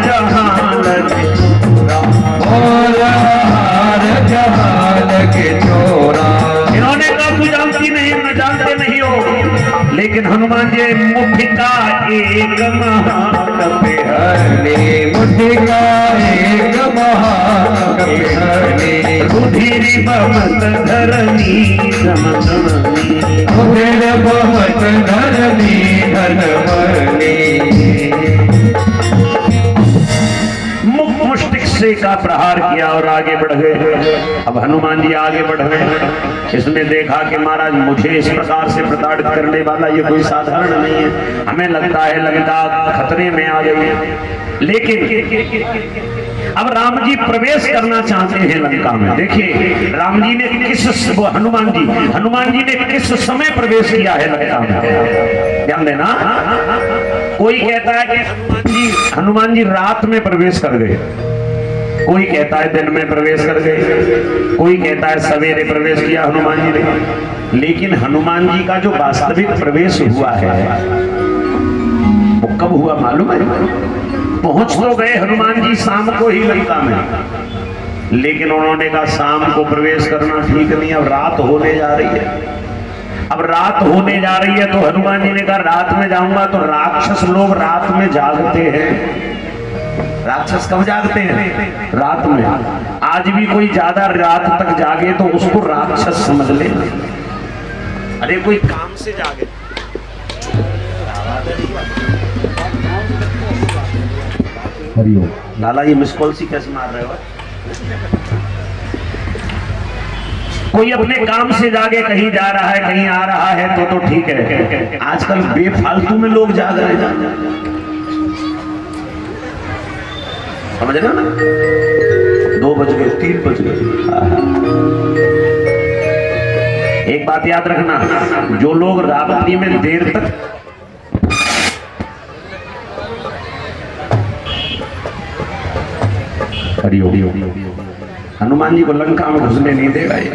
जहां लगे के चोरा। इन्होंने कहा तू जानती नहीं, न जानते नहीं हो, लेकिन हनुमान जी मुट्ठी का एक महाकपि मुट्ठी का एक महाकपि रुधिर बहत धरनी समधनी रुधिर बहत धरनी धनवनी। मुष्टिक से का प्रहार किया और आगे बढ़ गए। अब हनुमान जी आगे बढ़ गए। इसने देखा कि महाराज मुझे इस प्रकार से प्रताड़ित करने वाला ये कोई साधारण नहीं है, हमें लगता है लंका खतरे में आ गई है। लेकिन अब राम जी प्रवेश करना चाहते हैं लंका में। देखिए राम जी ने हनुमान जी ने किस समय प्रवेश किया है लंका में, ध्यान देना। कोई कहता है कि हनुमान जी रात में प्रवेश कर गए, कोई कहता है दिन में प्रवेश कर गए, कोई कहता है सवेरे प्रवेश किया हनुमान जी ने। लेकिन हनुमान जी का जो वास्तविक प्रवेश हुआ है वो कब हुआ मालूम है? पहुंच तो गए हनुमान जी शाम को ही लंका में, लेकिन उन्होंने कहा शाम को प्रवेश करना ठीक नहीं, अब रात होने जा रही है। अब रात होने जा रही है तो हनुमान जी ने कहा रात में जाऊंगा तो राक्षस लोग रात में जागते हैं। राक्षस कब जागते हैं? रात में। आज भी कोई ज्यादा रात तक जागे तो उसको राक्षस समझ ले। अरे कोई काम से जागे, हरिओम लाला ये मिस कॉल सी कैसे मार रहे हो? कोई अपने काम से जागे, कहीं जा रहा है कहीं आ रहा है तो ठीक है। आजकल बेफालतू में लोग जाग रहे हैं, समझ रहे हो ना? 2 बज गए, 3 बज गए। एक बात याद रखना, जो लोग रात्रि में देर तक हनुमान जी को लंका में घुसने नहीं देगा ये।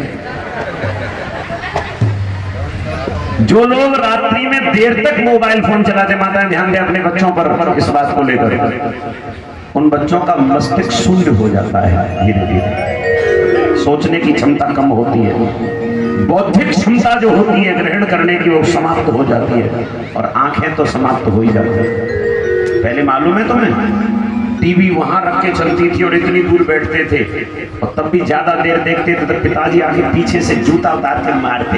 जो लोग रात्रि में देर तक मोबाइल फोन चलाते, माता ध्यान दें अपने बच्चों पर इस बात को लेकर, उन बच्चों का मस्तिष्क शून्य हो जाता है धीरे धीरे, सोचने की क्षमता कम होती है, बौद्धिक क्षमता जो होती है ग्रहण करने की वो समाप्त हो जाती है, और आंखें तो समाप्त हो ही जाती है। पहले मालूम है तुम्हें, टीवी वहां रख के चलती थी और इतनी दूर बैठते थे और तब भी ज्यादा देर देखते थे तो पिताजी आके पीछे से जूता उतार के मारते,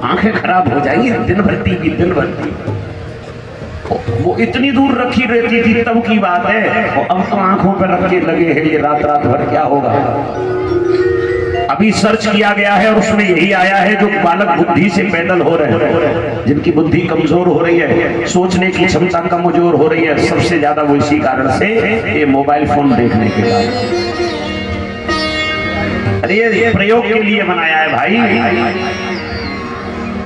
आंखें खराब हो जाएंगी, दिन भर टीवी दिन भर टीवी। वो इतनी दूर रखी रहती थी तब की बात है, और अब तो आंखों पर रख के लगे हैं ये रात रात भर, क्या होगा? अभी सर्च किया गया है और उसमें यही आया है, जो बालक बुद्धि से पैदल हो रहे हैं, जिनकी बुद्धि कमजोर हो रही है, सोचने की क्षमता कमजोर हो रही है, सबसे ज्यादा वो इसी कारण से ये मोबाइल फोन देखने के कारण। अरे ये प्रयोग के लिए बनाया है भाई,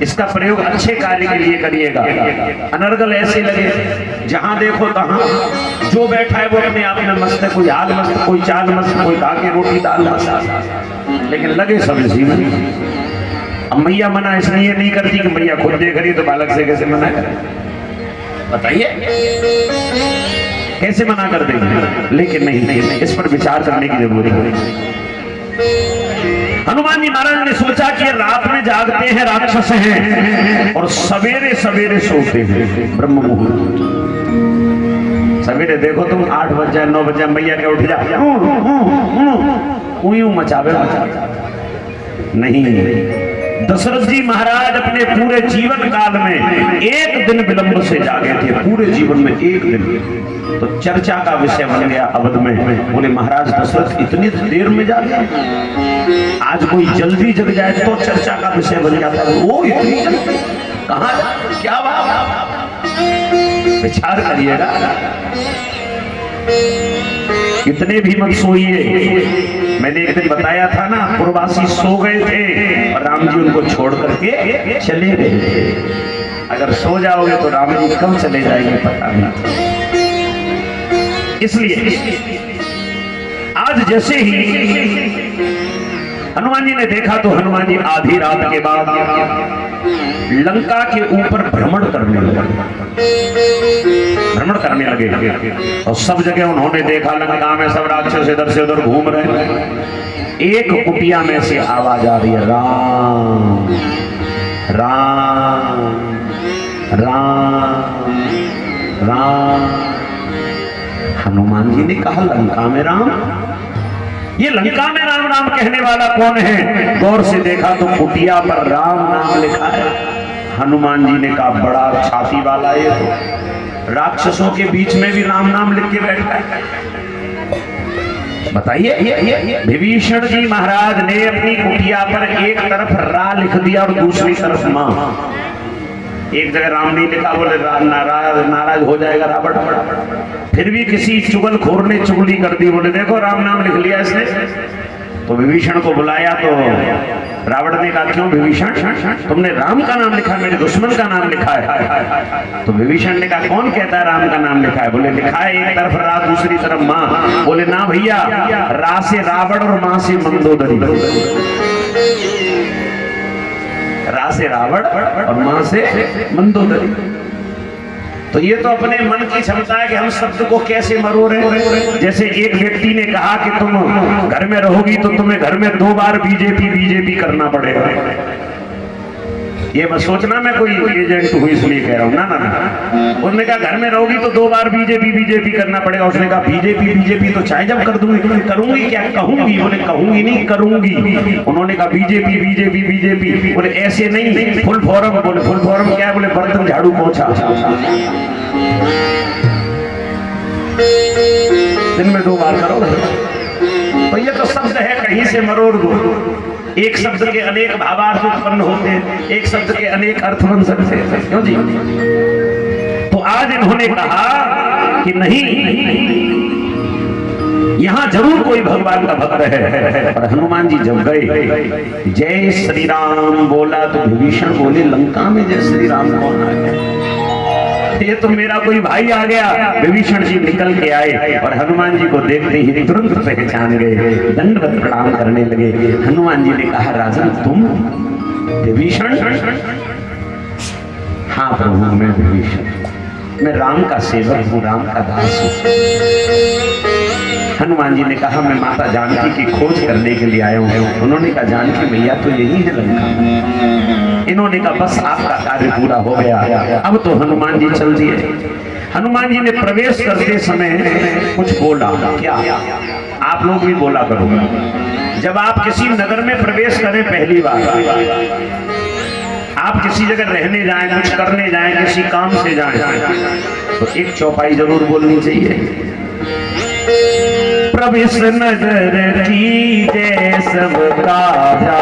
इसका प्रयोग अच्छे कार्य के लिए करिएगा। अनर्गल ऐसे लगे जहां देखो तहां जो बैठा है वो अपने आप में मस्त है, कोई हाल मस्त, कोई चाल मस्त, कोई खा के रोटी दाल मस्त, लेकिन लगे सब इसी में। अब मैया मना इसलिए नहीं करती कि मैया खुद देख रही तो बालक से कैसे मना करे? बताइए कैसे मना कर देंगे? लेकिन नहीं, इस पर विचार करने की जरूरत है। हनुमान जी महाराज ने सोचा कि रात में जागते हैं राक्षस हैं और सवेरे सवेरे सोते हैं ब्रह्म मुहूर्त। सवेरे देखो तुम 8 बज जाए 9 बज जाए, मैया के उठ जा यूं मचावे नहीं। दशरथ जी महाराज अपने पूरे जीवन काल में एक दिन विलंब से जागे थे, पूरे जीवन में एक दिन। तो चर्चा का विषय बन गया अवध में, बोले महाराज दशरथ इतनी देर में जागे। आज कोई जल्दी जग जाए तो चर्चा का विषय बन जाता है, वो इतनी जल्दी कहाँ, क्या बात? विचार करिएगा, इतने भी मत सोइए। मैंने एक दिन बताया था ना, पूर्ववासी सो गए थे और राम जी उनको छोड़ करके चले गए। अगर सो जाओगे तो राम जी कब चले जाएंगे पता नहीं। इसलिए आज जैसे ही हनुमान जी ने देखा तो हनुमान जी आधी रात के बाद लंका के ऊपर भ्रमण करने लगे और सब जगह उन्होंने देखा लंका में सब राक्षस इधर से उधर घूम रहे हैं। एक कुटिया में से आवाज आ रही है, राम राम राम राम। हनुमान जी ने कहा लंका में राम, ये लंका में राम राम कहने वाला कौन है? गौर से देखा तो कुटिया पर राम नाम लिखा है। हनुमान जी ने कहा बड़ा छाती वाला ये तो राक्षसों के बीच में भी राम नाम लिख के बैठा है। बताइए, विभीषण जी महाराज ने अपनी कुटिया पर एक तरफ रा लिख दिया और दूसरी तरफ मां। एक जगह राम नहीं लिखा, बोले नाराज हो जाएगा रावण। फिर भी किसी चुगलखोर ने चुगली कर दी, बोले देखो राम नाम लिख लिया इसने। तो विभीषण को बुलाया तो रावण ने कहा क्यों विभीषण, तुमने राम का नाम लिखा, मेरे दुश्मन का नाम लिखा है। तो विभीषण ने कहा कौन कहता है राम का नाम लिखा है? बोले लिखा है एक तरफ रा दूसरी तरफ माँ। बोले ना भैया, रा से रावण और माँ से मंदोदरी, रा से रावण और मां से मंदोदरी। तो ये तो अपने मन की क्षमता है कि हम शब्द को कैसे मरोड़े। जैसे एक व्यक्ति ने कहा कि तुम घर में रहोगी तो तुम्हें घर में 2 बार बीजेपी करना पड़ेगा। ये मत सोचना मैं कोई एजेंट हूँ इसलिए कह रहा हूँ, ना। उसने कहा घर में रहोगी तो 2 बार बीजेपी करना पड़ेगा। उसने कहा बीजेपी तो चाहे जब कर दूंगी, करूंगी क्या? कहूंगी। बोले कहूंगी नहीं, करूंगी। उन्होंने कहा बीजेपी। बोले ऐसे नहीं, फुल फॉर्म। बोले फुल फॉर्म क्या है? बोले बर्तन झाड़ू पोंछा। दिन में 2 बार करो। तो ये तो शब्द है, कहीं से मरोड़ दो। एक शब्द के अनेक भावार्थ उत्पन्न होते हैं, एक शब्द के अनेक अर्थ बन सकते हैं, क्यों जी? तो आज इन्होंने कहा कि नहीं, यहां जरूर कोई भगवान का भक्त है। और हनुमान जी जब गए, जय श्री राम बोला तो विभीषण बोले लंका में जय श्री राम कौन आ गया? ये तो मेरा कोई भाई आ गया। विभीषण जी निकल के आए और हनुमान जी को देखते ही तुरंत पहचान गए, दंडवत प्रणाम करने लगे। हनुमान जी ने कहा राजन तुम विभीषण? हाँ प्रभु मैं विभीषण, मैं राम का सेवक हूँ, राम का दास हूँ। हनुमान जी ने कहा मैं माता जानकी की खोज करने के लिए आया हूँ। उन्होंने कहा जानकी मैया तो यही है लंका। इन्होंने कहा बस आपका कार्य पूरा हो गया, अब तो हनुमान जी चल दिए। हनुमान जी ने प्रवेश करते समय कुछ बोला, क्या आप लोग भी बोला करो। जब आप किसी नगर में प्रवेश करें पहली बार, आप किसी जगह रहने जाएं, कुछ करने जाएं, किसी काम से जाएं, तो एक चौपाई जरूर बोलनी चाहिए। प्रवेश नगर की जय सब काजा,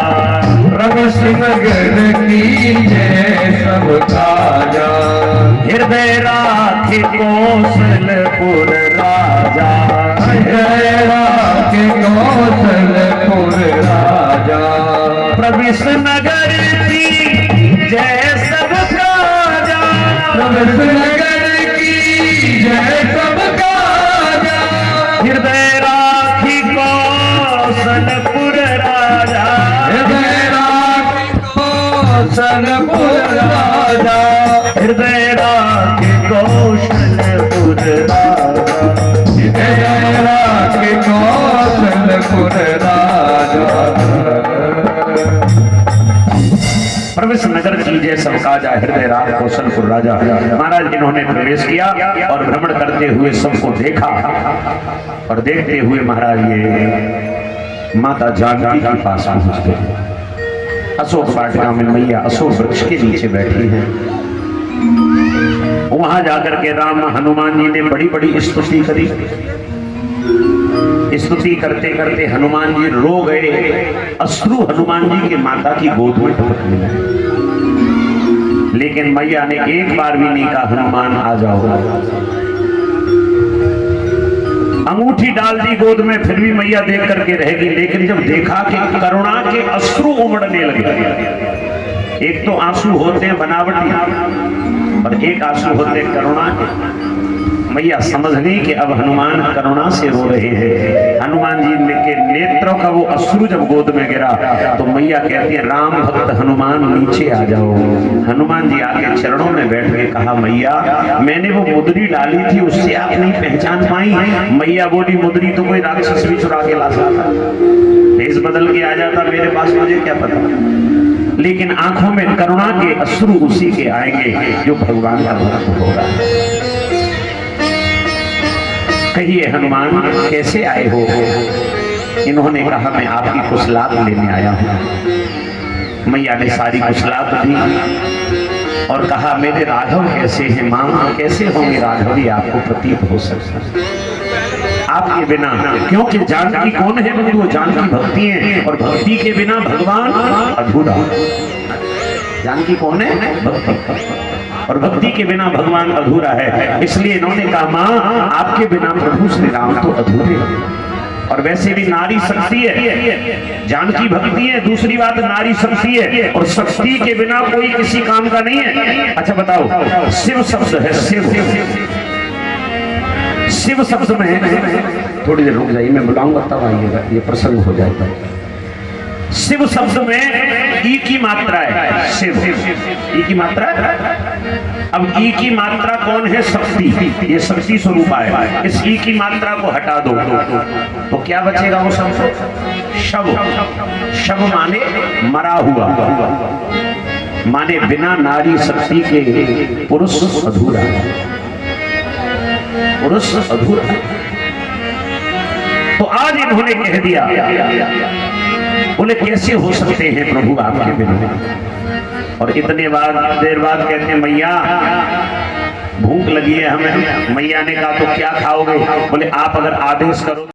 प्रवेश नगर की जय सब काजा, हृदय राखे कौशलपुर राजा, हृदय राखे कौशलपुर राजा। प्रवेश नगर की जय सब काजा, प्रवेश नगर की जय सब काजा, हृदय राखी कौशलपुर राजा, हृदय राखे कौशलपुर राजा, हृदय राखी कौशलपुर राजा, हृदय राखे कौशलपुर राजा। प्रवेश नगर कीजिए सब काजा, हृदय राज कौशलपुर राजा। महाराज इन्होंने प्रवेश किया और भ्रमण करते हुए सबको देखा और देखते हुए महाराज ये माता जानकी के पास पहुंच गए। अशोक वाटिका में मैया अशोक वृक्ष के नीचे बैठी हैं। वहां जाकर के राम हनुमान जी ने बड़ी बड़ी स्तुति करी। स्तुति करते करते हनुमान जी रो गए। अश्रु हनुमान जी के माता की गोद में टपकने लगे, लेकिन मैया ने एक बार भी नहीं कहा हनुमान आ जाओ। अंगूठी डाल दी गोद में, फिर भी मैया देख करके रहेगी। लेकिन जब देखा कि करुणा के अश्रु उमड़ने लगे, एक तो आंसू होते हैं बनावटी और एक आंसू होते हैं करुणा के। मैया समझ गई कि अब हनुमान करुणा से रो रहे हैं। हनुमान जी के नेत्रों का वो अश्रु जब गोद में गिरा तो मैया कहती है, राम भक्त हनुमान नीचे आ जाओ। हनुमान जी आके चरणों में बैठ के कहा, मैया मैंने वो मुद्री डाली थी, उससे आप नहीं पहचान पाई? मैया बोली, मुद्री तो कोई राक्षस भी चुरा के ला सकता, भेष बदल के आ जाता मेरे पास, मुझे क्या पता। लेकिन आंखों में करुणा के अश्रु उसी के आएंगे जो भगवान का भक्त होगा। कहिए हनुमान कैसे आए हो? इन्होंने कहा, मैं आपकी कुशलात लेने आया हूं। मैया ने सारी कुशलात दी और कहा, मेरे राघव कैसे हैं? मां कैसे होंगे राघव? ये आपको प्रतीत हो सकता आपके बिना, क्योंकि जानकी कौन है बंधु? जानकी भक्ति है और भक्ति के बिना भगवान अधूरा। जानकी कौन है? भक्ति, और भक्ति के बिना भगवान अधूरा है। इसलिए इन्होंने कहा, मां आपके बिना प्रभु श्री राम तो अधूरे। और वैसे भी नारी शक्ति है, जानकी भक्ति है, दूसरी बात नारी शक्ति है, और शक्ति के बिना कोई किसी काम का नहीं है। अच्छा बताओ, शिव शब्द है, शिव शिव शब्द में, थोड़ी देर रुक जाइए, मैं बुलाऊंगा तब आइएगा, ये प्रसंग हो जाता है। शिव शब्द में ई की मात्रा है, शिव ई की मात्रा है। अब ई की मात्रा कौन है? शक्ति, ये शक्ति स्वरूप है। इस ई की मात्रा को हटा दो तो क्या बचेगा? वो शब्द शव। शव माने मरा हुआ, माने बिना नारी शक्ति के पुरुष अधूरा, पुरुष अधूरा। तो आज इन्होंने कह दिया, बोले कैसे हो सकते हैं प्रभु आपके बिना? और इतने देर बाद कहते हैं, मैया भूख लगी है हमें। मैया ने कहा, तो क्या खाओगे? बोले आप अगर आदेश करो।